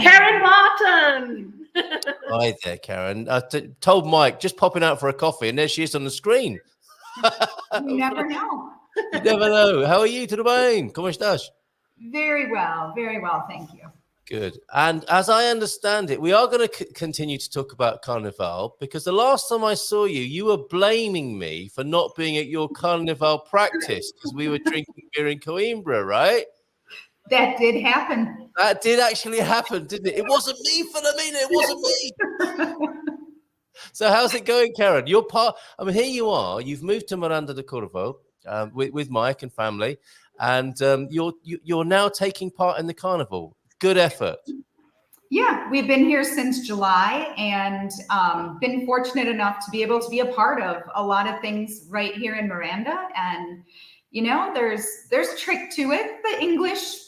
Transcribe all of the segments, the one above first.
Karen Barton. Hi there, Karen. I told Mike, just popping out for a coffee, and there she is on the screen. You never know. You never know. How are you, tudo bem? ¿Cómo estás? Very well, thank you. Good. And as I understand it, we are going to continue to talk about Carnival, because the last time I saw you, you were blaming me for not being at your Carnival practice because we were drinking beer in Coimbra, right? That did happen. That did actually happen, didn't it? It wasn't me, Filomena. It wasn't me. So how's it going, Karen? You're part. I mean, here you are. You've moved to Miranda Do Corvo with Mike and family, and you're now taking part in the carnival. Good effort. Yeah, we've been here since July, and been fortunate enough to be able to be a part of a lot of things right here in Miranda. And you know, there's a trick to it. The English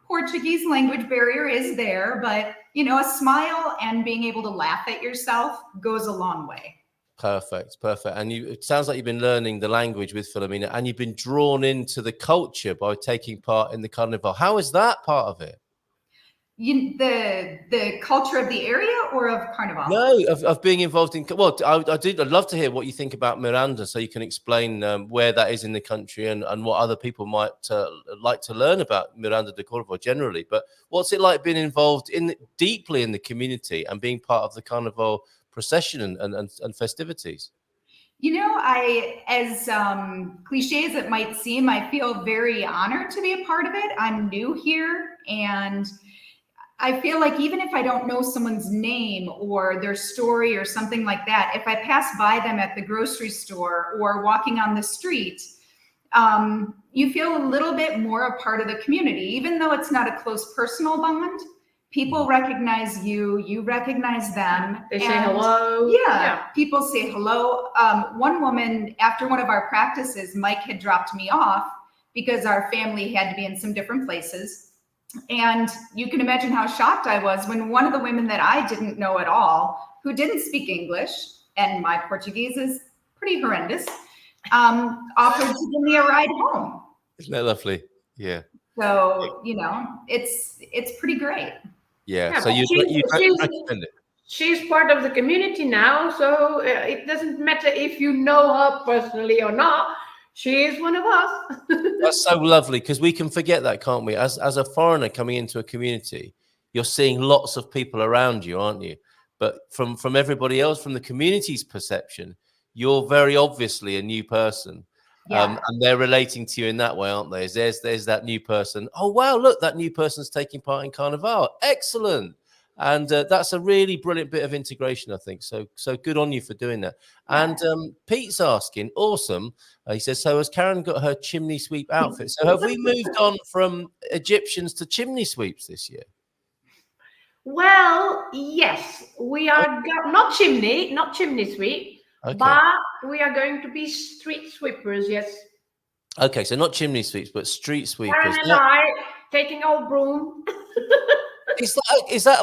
Portuguese language barrier is there, but you know, a smile and being able to laugh at yourself goes a long way. Perfect. And it sounds like you've been learning the language with Filomena, and you've been drawn into the culture by taking part in the carnival. How is that part of it? The culture of the area or of Carnival? No, of being involved in. Well, I'd love to hear what you think about Miranda, so you can explain where that is in the country and what other people might like to learn about Miranda do Corvo generally. But what's it like being involved deeply in the community and being part of the Carnival procession and festivities? You know, as cliche as it might seem, I feel very honored to be a part of it. I'm new here, and I feel like even if I don't know someone's name or their story or something like that, if I pass by them at the grocery store or walking on the street, you feel a little bit more a part of the community. Even though it's not a close personal bond, people recognize you, you recognize them. They say hello. Yeah, people say hello. One woman, after one of our practices, Mike had dropped me off because our family had to be in some different places. And you can imagine how shocked I was when one of the women that I didn't know at all, who didn't speak English, and my Portuguese is pretty horrendous, offered to give me a ride home. Isn't that lovely? Yeah. So, you know, it's pretty great. Yeah. So you recommend it. She's part of the community now, so it doesn't matter if you know her personally or not. She is one of us. That's so lovely, because we can forget that, can't we? As a foreigner coming into a community, you're seeing lots of people around you, aren't you? But from everybody else, from the community's perception, you're very obviously a new person. Yeah. And they're relating to you in that way, aren't they? There's that new person. Oh, wow, look, that new person's taking part in Carnival. Excellent. And that's a really brilliant bit of integration, I think. So good on you for doing that. And Pete's asking, awesome. He says, so has Karen got her chimney sweep outfit? So have we moved on from Egyptians to chimney sweeps this year? Well, yes, we are not chimney sweep, but we are going to be street sweepers. Yes. Okay, so not chimney sweeps, but street sweepers. Karen and I taking our broom. Is that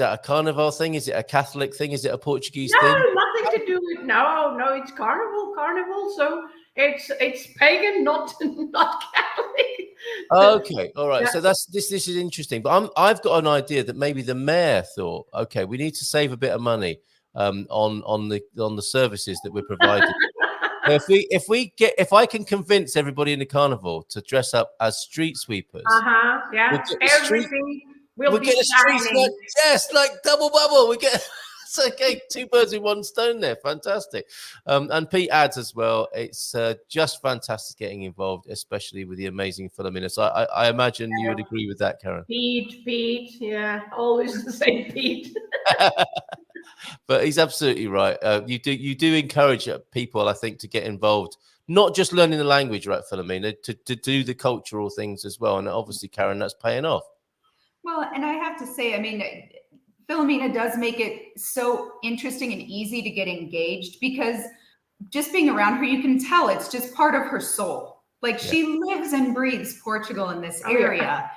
a Carnival thing? Is it a Catholic thing? Is it a Portuguese thing? No, nothing to do with no. It's carnival. So it's pagan, not Catholic. Okay, all right. Yeah. So this is interesting. But I've got an idea that maybe the mayor thought, okay, we need to save a bit of money on the services that we're providing. If I can convince everybody in the carnival to dress up as street sweepers, yeah, everything. We'll get a street like double bubble. We get it's okay, two birds with one stone there. Fantastic. And Pete adds as well, it's just fantastic getting involved, especially with the amazing Filomena. So I imagine you would agree with that, Karen. Pete, yeah, always the same Pete. But he's absolutely right. You do encourage people, I think, to get involved. Not just learning the language, right, Filomena, to do the cultural things as well. And obviously, Karen, that's paying off. Well, and I have to say, I mean, Filomena does make it so interesting and easy to get engaged, because just being around her, you can tell it's just part of her soul. Like she lives and breathes Portugal in this area.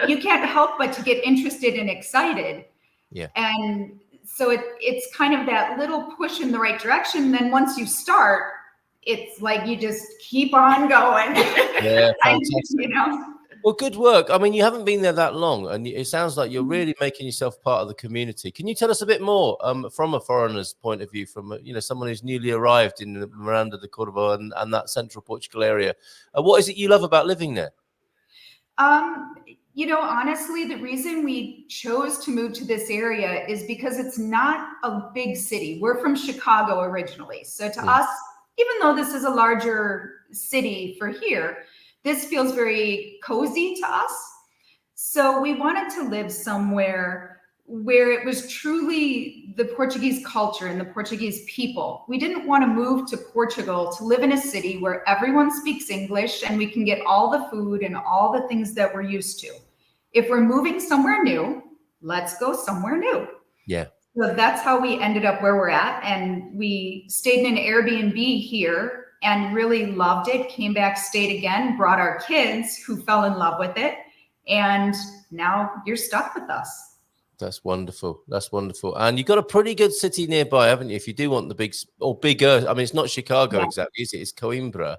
You can't help but to get interested and excited. Yeah. And so it's kind of that little push in the right direction. Then once you start, it's like you just keep on going. Yeah, fantastic. Well, good work. I mean, you haven't been there that long, and it sounds like you're really making yourself part of the community. Can you tell us a bit more from a foreigner's point of view, from someone who's newly arrived in the Miranda do Corvo and that Central Portugal area? What is it you love about living there? Honestly, the reason we chose to move to this area is because it's not a big city. We're from Chicago originally. So to us, even though this is a larger city for here, this feels very cozy to us. So we wanted to live somewhere where it was truly the Portuguese culture and the Portuguese people. We didn't want to move to Portugal to live in a city where everyone speaks English and we can get all the food and all the things that we're used to. If we're moving somewhere new, let's go somewhere new. Yeah. So that's how we ended up where we're at. And we stayed in an Airbnb here and really loved it, came back, stayed again, brought our kids who fell in love with it. And now you're stuck with us. That's wonderful. That's wonderful. And you've got a pretty good city nearby, haven't you? If you do want the bigger, I mean, it's not Chicago exactly, is it? It's Coimbra.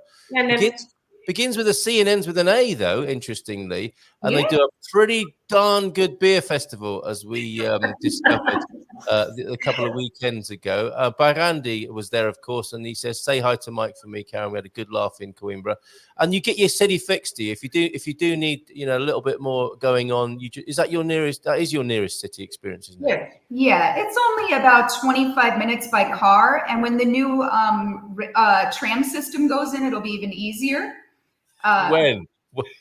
Begins with a C and ends with an A, though, interestingly. And they do a pretty darn good beer festival, as we discovered a couple of weekends ago. Barandi was there, of course, and he says, "Say hi to Mike for me, Karen." We had a good laugh in Coimbra. And you get your city fixed, do you? If you do need, a little bit more going on, is that your nearest? That is your nearest city experience, isn't it? Yeah, it's only about 25 minutes by car. And when the new tram system goes in, it'll be even easier. When?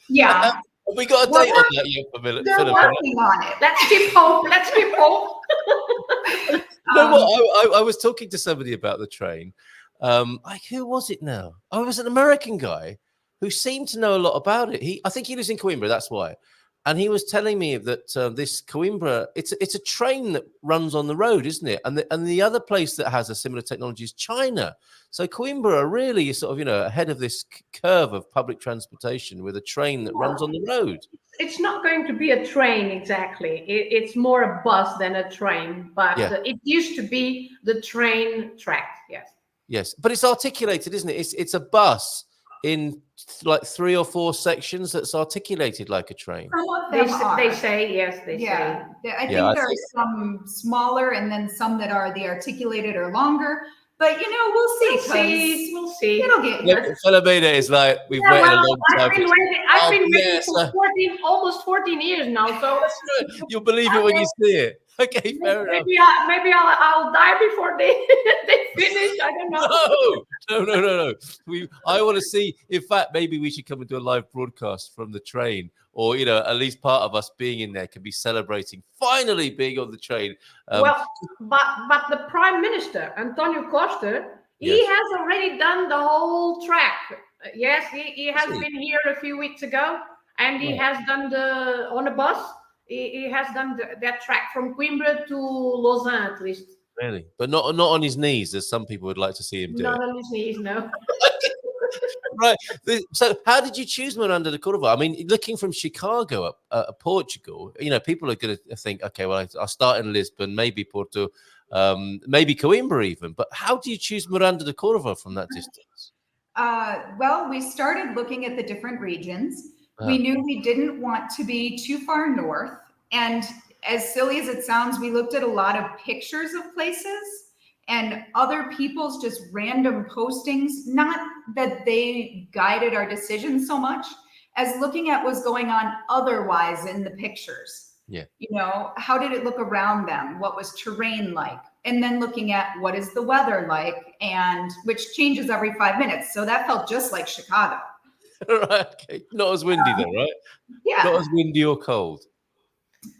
Yeah. Have we got a date on that yet, Philip? They're working on it. Let's keep hope. Let's keep hope. I was talking to somebody about the train. Who was it now? Oh, it was an American guy who seemed to know a lot about it. I think he lives in Coimbra, that's why. And he was telling me that this Coimbra, it's a train that runs on the road, isn't it? And the other place that has a similar technology is China. So Coimbra are really sort of, ahead of this curve of public transportation with a train that runs on the road. It's not going to be a train exactly. It's more a bus than a train. But it used to be the train track, yes. Yes, but it's articulated, isn't it? It's a bus in like 3 or 4 sections that's articulated like a train. They say, yes, they say. I think there are some smaller and then some that are the articulated or longer. But, we'll see. We'll see. It'll get here. Filomena is like, we've waited a long time. I've been waiting for almost 14 years now. So you'll believe it when you see it. Okay, fair enough. Maybe I'll die before they finish. I don't know. No. I want to see. In fact, maybe we should come and do a live broadcast from the train, or at least part of us being in there can be celebrating finally being on the train. But the Prime Minister Antonio Costa, he has already done the whole track. Yes, he has been here a few weeks ago, and he has done on a bus. He has done that track from Coimbra to Lausanne, at least. Really? But not on his knees, as some people would like to see him do. Not on his knees, no. Right. So how did you choose Miranda do Corvo? I mean, looking from Chicago up Portugal, people are going to think, okay, well, I'll start in Lisbon, maybe Porto, maybe Coimbra even. But how do you choose Miranda do Corvo from that distance? Well, we started looking at the different regions. We knew we didn't want to be too far north. And as silly as it sounds, we looked at a lot of pictures of places and other people's just random postings, not that they guided our decision so much as looking at what's going on otherwise in the pictures. Yeah. How did it look around them? What was terrain like? And then looking at what is the weather like, and which changes every 5 minutes. So that felt just like Chicago. Right. Okay. Not as windy though, right? Yeah. Not as windy or cold.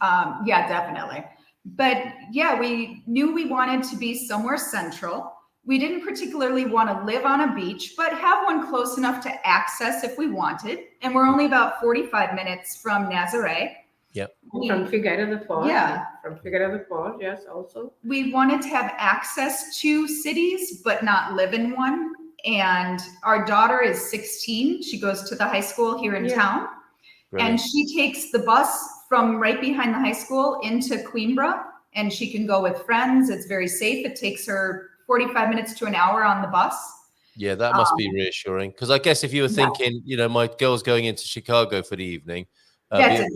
Yeah, definitely. But yeah, we knew we wanted to be somewhere central. We didn't particularly want to live on a beach, but have one close enough to access if we wanted. And we're only about 45 minutes from Nazaré. Yep. From Figueira da Foz. Yeah. From Figueira da Foz, yes, also. We wanted to have access to cities, but not live in one. And our daughter is 16. She goes to the high school here in town. Brilliant. And she takes the bus from right behind the high school into Coimbra, and she can go with friends. It's very safe. It takes her 45 minutes to an hour on the bus. Yeah, that must be reassuring. Because I guess if you were thinking, you know, my girl's going into Chicago for the evening, that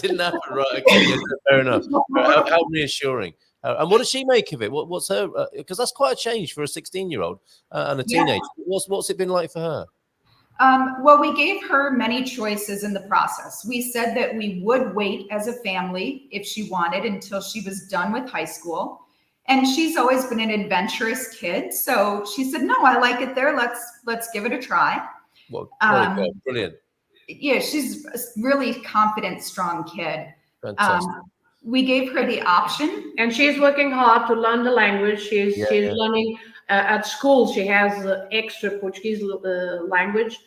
didn't happen, right? Okay, yeah, fair enough. How reassuring. And what does she make of it? What's her? Because that's quite a change for a 16-year-old and a teenager. What's it been like for her? Well, we gave her many choices in the process. We said that we would wait as a family if she wanted until she was done with high school. And she's always been an adventurous kid. So she said, no, I like it there. Let's give it a try. Well, brilliant. Yeah, she's a really confident, strong kid. Fantastic. We gave her the option. And she's working hard to learn the language. She's learning at school. She has extra Portuguese language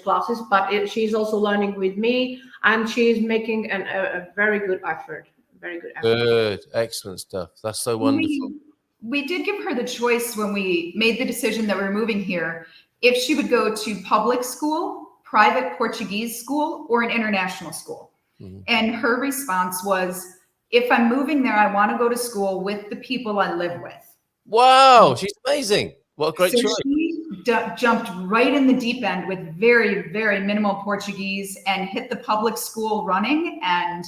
classes, but she's also learning with me, and she's making a very good effort. Very good effort. Good, excellent stuff. That's so wonderful. We did give her the choice when we made the decision that we're moving here, if she would go to public school, private Portuguese school, or an international school. And her response was, if I'm moving there, I want to go to school with the people I live with. Wow, she's amazing. What a great choice. She jumped right in the deep end with very, very minimal Portuguese and hit the public school running. And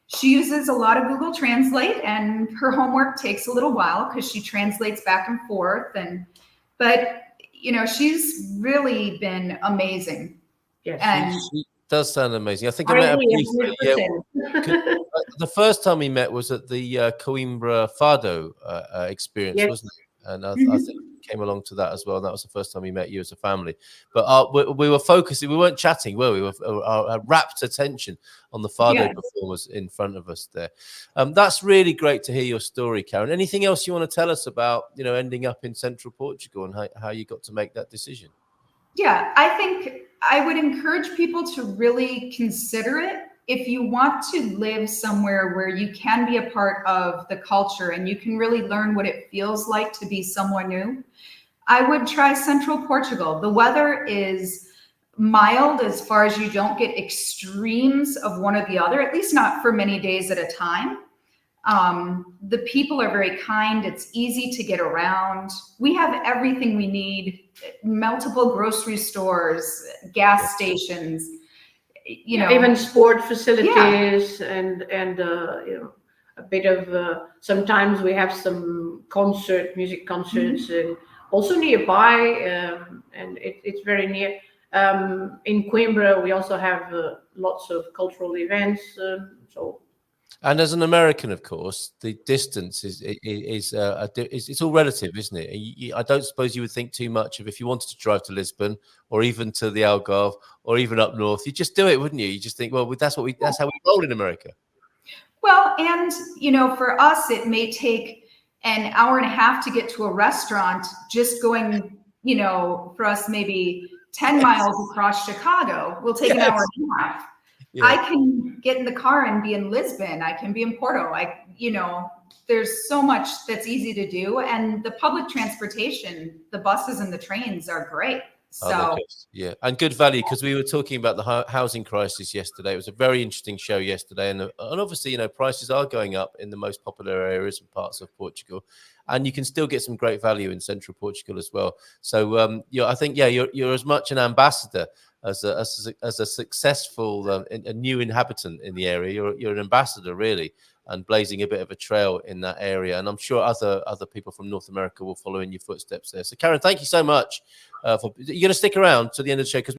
she uses a lot of Google Translate, and her homework takes a little while because she translates back and forth. But you know, she's really been amazing. Yes, and she does sound amazing. I think I met her briefly. The first time we met was at the Coimbra Fado experience, wasn't it? And I think we came along to that as well. That was the first time we met you as a family. But we were focusing. We weren't chatting, were we? Our rapt attention on the Fado performers in front of us there. That's really great to hear your story, Karen. Anything else you want to tell us about, you know, ending up in Central Portugal and how you got to make that decision? Yeah, I think I would encourage people to really consider it. If you want to live somewhere where you can be a part of the culture and you can really learn what it feels like to be someone new, I would try Central Portugal. The weather is mild as far as you don't get extremes of one or the other, at least not for many days at a time. The people are very kind. It's easy to get around. We have everything we need, multiple grocery stores, gas stations, you know, even sport facilities and you know, a bit of sometimes we have some music concerts and also nearby, and it's very near. In Coimbra we also have lots of cultural events, and as an American, of course, the distance is it's all relative, isn't it? I don't suppose you would think too much of if you wanted to drive to Lisbon or even to the Algarve or even up north. You just do it, wouldn't you? You just think, well, that's how we roll in America. Well, and you know, for us, it may take an hour and a half to get to a restaurant. Just going, you know, for us, maybe 10 miles across Chicago will take an hour and a half. Yeah. I can get in the car and be in Lisbon. I can be in Porto. You know, there's so much that's easy to do. And the public transportation, the buses and the trains are great. So yeah, and good value, because we were talking about the housing crisis yesterday. It was a very interesting show yesterday. And obviously, you know, prices are going up in the most popular areas and parts of Portugal. And you can still get some great value in Central Portugal as well. So, I think, you're as much an ambassador as a successful a new inhabitant in the area. You're an ambassador, really, and blazing a bit of a trail in that area. And I'm sure other people from North America will follow in your footsteps there. So, Karen, thank you so much. You're going to stick around to the end of the show because